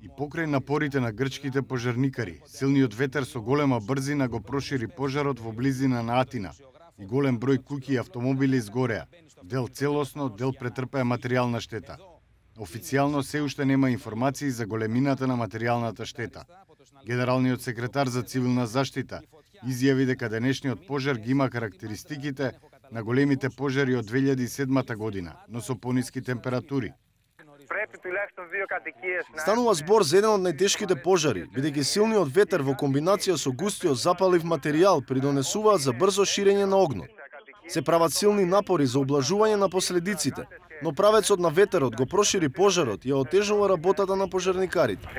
И покрај напорите на грчките пожарникари, силниот ветер со голема брзина го прошири пожарот во близина на Атина и голем број куќи и автомобили изгореа, дел целосно, дел претрпеа материјална штета. Официјално се уште нема информации за големината на материјалната штета. Генералниот секретар за цивилна заштита изјави дека денешниот пожар ги има карактеристиките на големите пожари од 2007 година, но со пониски температури. Станува збор за еден од најтешките пожари, бидејќи силниот ветер во комбинација со густиот запалив материјал придонесуваат за брзо ширење на огнот. Се прават силни напори за облажување на последиците, но правецот на ветерот го прошири пожарот и ја отежнува работата на пожарникарите.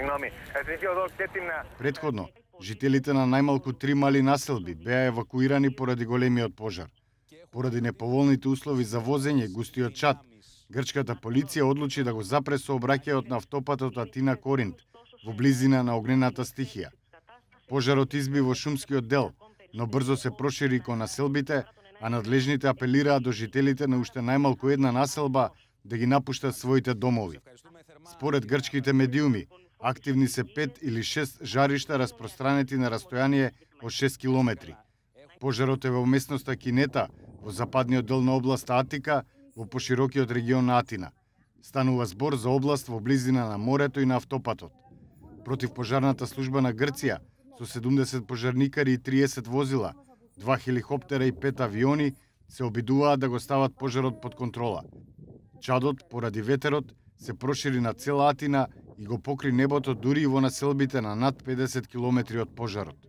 Претходно, жителите на најмалку 3 мали населби беа евакуирани поради големиот пожар. Поради неповолните услови за возење и густиот чад, грчката полиција одлучи да го запре сообраќајот на автопатот Атина-Коринт во близина на огнената стихија. Пожарот изби во шумскиот дел, но брзо се прошири кон населбите, а надлежните апелираат до жителите на уште најмалку една населба да ги напуштат своите домови. Според грчките медиуми, активни се 5 или 6 жаришта распространети на растојание од 6 километри. Пожарот е во местноста Кинета, во западниот дел на област Атика, во поширокиот регион на Атина. Станува збор за област во близина на морето и на автопатот. Противпожарната служба на Грција, со 70 пожарникари и 30 возила, 2 хеликоптера и 5 авиони, се обидуваат да го стават пожарот под контрола. Чадот, поради ветерот, се прошири на цела Атина и го покри небото дури и во населбите на над 50 километри од пожарот.